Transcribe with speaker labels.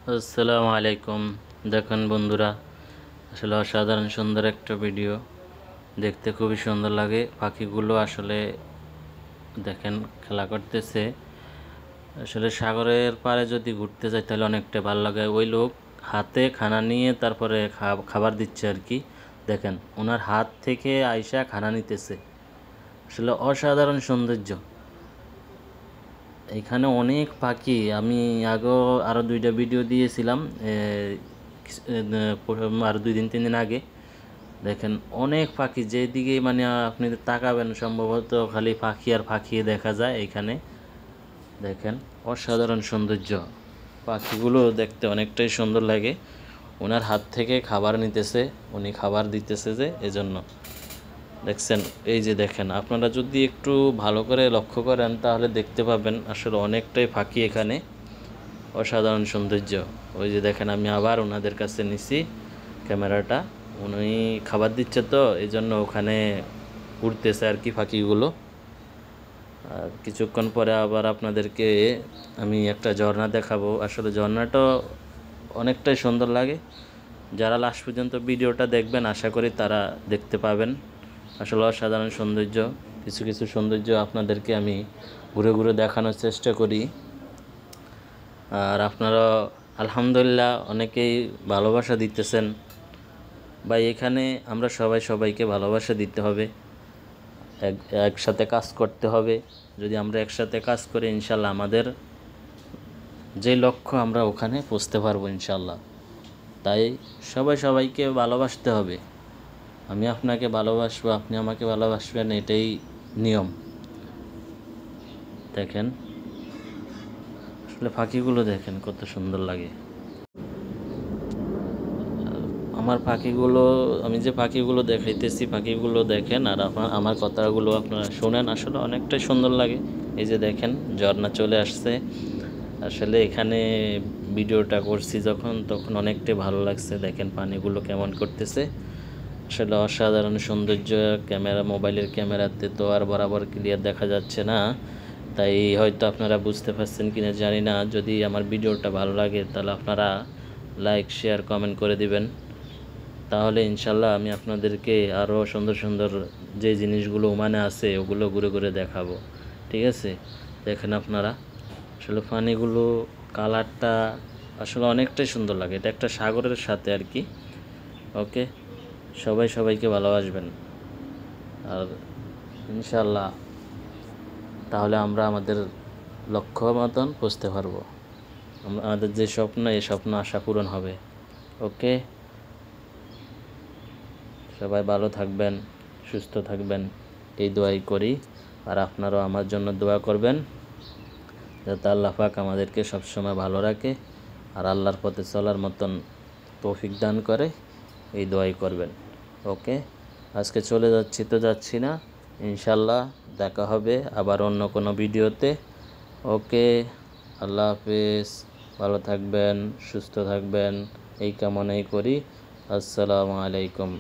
Speaker 1: আসসালামু আলাইকুম। দেখেন বন্ধুরা, আসলে অসাধারণ সুন্দর একটা ভিডিও, দেখতে খুবই সুন্দর লাগে। পাখিগুলো আসলে দেখেন খেলা করতেছে। আসলে সাগরের পাড়ে যদি ঘুরতে যাই তাহলে অনেকটা ভালো লাগে। ওই লোক হাতে খানা নিয়ে তারপরে খাবার দিচ্ছে আর কি। দেখেন ওনার হাত থেকে আইসা খানা নিতেছে, আসলে অসাধারণ সৌন্দর্য। এখানে অনেক পাখি, আমি আগেও আরও দুইটা ভিডিও দিয়েছিলাম আরও 2 দিন 3 দিন আগে। দেখেন অনেক পাখি, যেদিকে মানে আপনি তাকাবেন সম্ভবত খালি পাখি আর পাখি দেখা যায় এখানে। দেখেন অসাধারণ সৌন্দর্য, পাখিগুলো দেখতে অনেকটাই সুন্দর লাগে। ওনার হাত থেকে খাবার নিতেছে, উনি খাবার দিতেছে যে এজন্য। দেখছেন, এই যে দেখেন, আপনারা যদি একটু ভালো করে লক্ষ্য করেন তাহলে দেখতে পাবেন আসলে অনেকটাই পাখি এখানে, অসাধারণ সৌন্দর্য। ওই যে দেখেন, আমি আবার ওনাদের কাছে নিছি ক্যামেরাটা, উনি খাবার দিচ্ছে তো এই জন্য ওখানে উড়তেছে আর কি পাখিগুলো। আর কিছুক্ষণ পরে আবার আপনাদেরকে আমি একটা ঝর্ণা দেখাবো। আসলে ঝর্ণাটা অনেকটাই সুন্দর লাগে। যারা লাস্ট পর্যন্ত ভিডিওটা দেখবেন আশা করি তারা দেখতে পাবেন। আসলে অসাধারণ সৌন্দর্য, কিছু কিছু সৌন্দর্য আপনাদেরকে আমি ঘুরে ঘুরে দেখানোর চেষ্টা করি। আর আপনারা আলহামদুলিল্লাহ অনেকেই ভালোবাসা দিতেছেন ভাই। এখানে আমরা সবাই সবাইকে ভালোবাসা দিতে হবে, একসাথে কাজ করতে হবে। যদি আমরা একসাথে কাজ করি ইনশাল্লাহ আমাদের যে লক্ষ্য আমরা ওখানে পৌঁছতে পারবো ইনশাল্লাহ। তাই সবাই সবাইকে ভালোবাসতে হবে। আমি আপনাকে ভালোবাসবো, আপনি আমাকে ভালোবাসবেন, এটাই নিয়ম। দেখেন আসলে পাখিগুলো দেখেন কত সুন্দর লাগে। আমার পাখিগুলো, আমি যে পাখিগুলো দেখাইতেছি পাখিগুলো দেখেন, আর আমার কথাগুলো আপনারা শোনেন, আসলে অনেকটাই সুন্দর লাগে। এই যে দেখেন ঝর্ণা চলে আসছে। আসলে এখানে ভিডিওটা করছি যখন, তখন অনেকটাই ভালো লাগছে। দেখেন পানিগুলো কেমন করতেছে, আসলে অসাধারণ সৌন্দর্য। মোবাইলের ক্যামেরাতে তো আর বরাবর ক্লিয়ার দেখা যাচ্ছে না, তাই হয়তো আপনারা বুঝতে পারছেন কিনা জানি না। যদি আমার ভিডিওটা ভালো লাগে তাহলে আপনারা লাইক শেয়ার কমেন্ট করে দিবেন, তাহলে ইনশাল্লাহ আমি আপনাদেরকে আরও সুন্দর সুন্দর যে জিনিসগুলো ওমানে আছে ওগুলো ঘুরে ঘুরে দেখাবো। ঠিক আছে, দেখেন আপনারা আসলে পানিগুলো কালারটা আসলে অনেকটাই সুন্দর লাগে। এটা একটা সাগরের সাথে আর কি। ওকে, সবাই সবাইকে ভালোবাসবেন, আর ইনশাল্লাহ তাহলে আমরা আমাদের লক্ষ্য মতন পৌঁছতে পারবো। আমাদের যে স্বপ্ন, এই স্বপ্ন আশা পূরণ হবে। ওকে, সবাই ভালো থাকবেন, সুস্থ থাকবেন, এই দোয়াই করি। আর আপনারাও আমার জন্য দোয়া করবেন যাতে আল্লাহ পাক আমাদেরকে সবসময় ভালো রাখে আর আল্লাহর পথে চলার মতন তৌফিক দান করে, এই দোয়াই করবেন। ওকে, আজকে চলে যাচ্ছি তো যাচ্ছি না, ইনশাল্লাহ দেখা হবে আবার অন্য কোনো ভিডিওতে। ওকে, আল্লাহ হাফেজ, ভালো থাকবেন, সুস্থ থাকবেন, এই কামনাই করি। আসসালামু আলাইকুম।